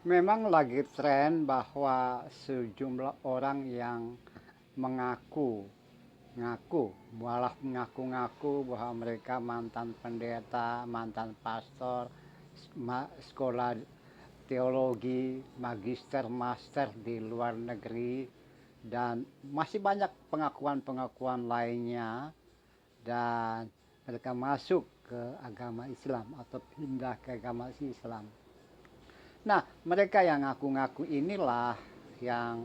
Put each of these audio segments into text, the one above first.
Memang lagi tren bahwa sejumlah orang yang mengaku, malah mengaku-ngaku bahwa mereka mantan pendeta, mantan pastor, sekolah teologi, magister, master di luar negeri, dan masih banyak pengakuan-pengakuan lainnya, dan mereka masuk ke agama Islam atau pindah ke agama Islam. Nah, mereka yang ngaku-ngaku inilah yang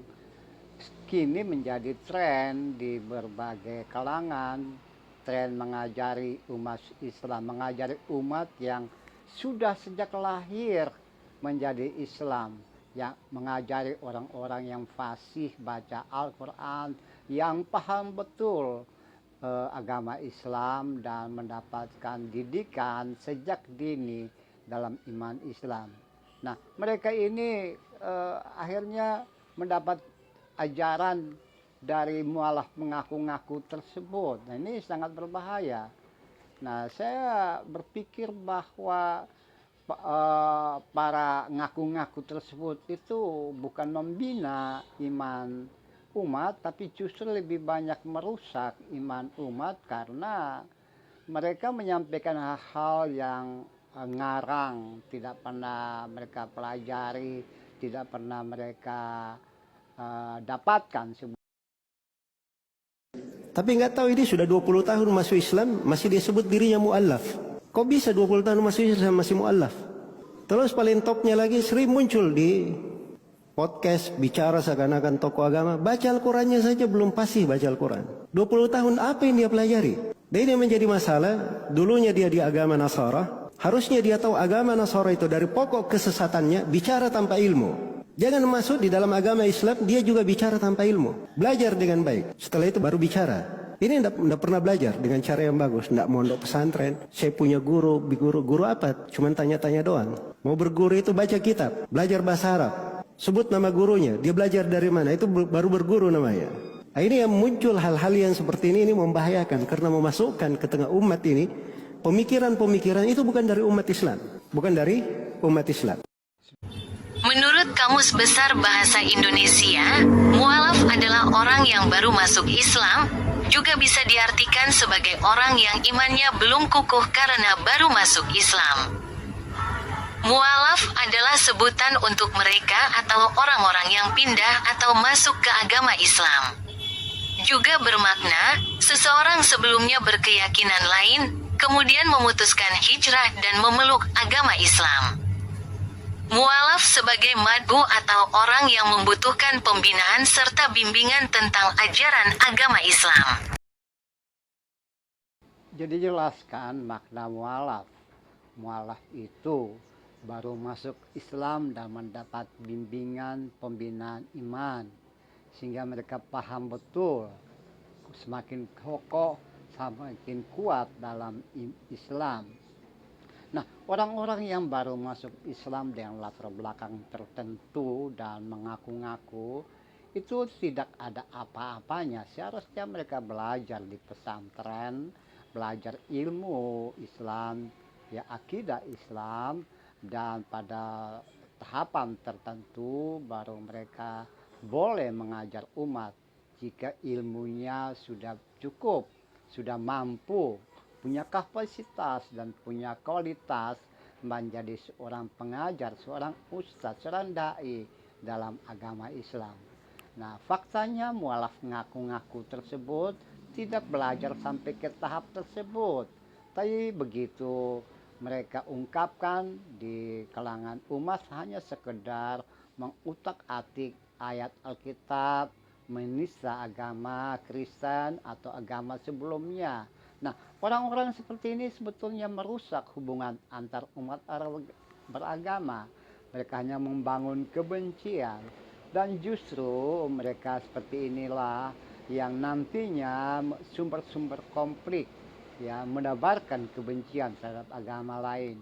kini menjadi tren di berbagai kalangan, tren mengajari umat Islam, mengajari umat yang sudah sejak lahir menjadi Islam, yang mengajari orang-orang yang fasih baca Al-Quran, yang paham betul agama Islam dan mendapatkan didikan sejak dini dalam iman Islam. Nah, mereka ini akhirnya mendapat ajaran dari mualaf mengaku-ngaku tersebut. Nah, ini sangat berbahaya. Nah, saya berpikir bahwa para ngaku-ngaku tersebut itu bukan membina iman umat, tapi justru lebih banyak merusak iman umat karena mereka menyampaikan hal-hal yang ngarang, tidak pernah mereka pelajari, tidak pernah mereka dapatkan. Tapi nggak tahu ini sudah 20 tahun masuk Islam, masih dia sebut dirinya mu'allaf. Kok bisa 20 tahun masuk Islam masih mu'allaf? Terus paling topnya lagi sering muncul di podcast bicara seakan-akan tokoh agama. Baca Al-Qurannya saja belum pasti baca Al-Quran. 20 tahun apa yang dia pelajari? Dan ini menjadi masalah. Dulunya dia di agama Nasara. Harusnya dia tahu agama Nasara itu dari pokok kesesatannya bicara tanpa ilmu. Jangan masuk di dalam agama Islam, dia juga bicara tanpa ilmu. Belajar dengan baik. Setelah itu baru bicara. Ini tidak pernah belajar dengan cara yang bagus. Tidak mondok pesantren. Saya punya guru apa? Cuman tanya-tanya doang. Mau berguru itu baca kitab. Belajar bahasa Arab. Sebut nama gurunya. Dia belajar dari mana? Itu baru berguru namanya. Nah, ini yang muncul hal-hal yang seperti ini membahayakan. Karena memasukkan ke tengah umat ini. Pemikiran-pemikiran itu bukan dari umat Islam. Bukan dari umat Islam. Menurut Kamus Besar Bahasa Indonesia, mualaf adalah orang yang baru masuk Islam, juga bisa diartikan sebagai orang yang imannya belum kukuh karena baru masuk Islam. Mualaf adalah sebutan untuk mereka atau orang-orang yang pindah atau masuk ke agama Islam. Juga bermakna, seseorang sebelumnya berkeyakinan lain, kemudian memutuskan hijrah dan memeluk agama Islam. Mualaf sebagai mad'u atau orang yang membutuhkan pembinaan serta bimbingan tentang ajaran agama Islam. Jadi jelaskan makna mualaf. Mualaf itu baru masuk Islam dan mendapat bimbingan pembinaan iman, sehingga mereka paham betul, semakin kokoh, semakin kuat dalam Islam. Nah, orang-orang yang baru masuk Islam dengan latar belakang tertentu dan mengaku-ngaku itu tidak ada apa-apanya. Seharusnya mereka belajar di pesantren, belajar ilmu Islam, ya akidah Islam, dan pada tahapan tertentu baru mereka boleh mengajar umat jika ilmunya sudah cukup, sudah mampu, punya kapasitas dan punya kualitas menjadi seorang pengajar, seorang ustadz, seorang dai dalam agama Islam. Nah, faktanya mualaf ngaku-ngaku tersebut tidak belajar sampai ke tahap tersebut. Tapi begitu mereka ungkapkan di kalangan umat hanya sekedar mengutak-atik ayat Alkitab, menista agama Kristen atau agama sebelumnya. Nah, orang-orang seperti ini sebetulnya merusak hubungan antar umat beragama. Mereka hanya membangun kebencian, dan justru mereka seperti inilah yang nantinya sumber-sumber konflik, ya, menebarkan kebencian terhadap agama lain.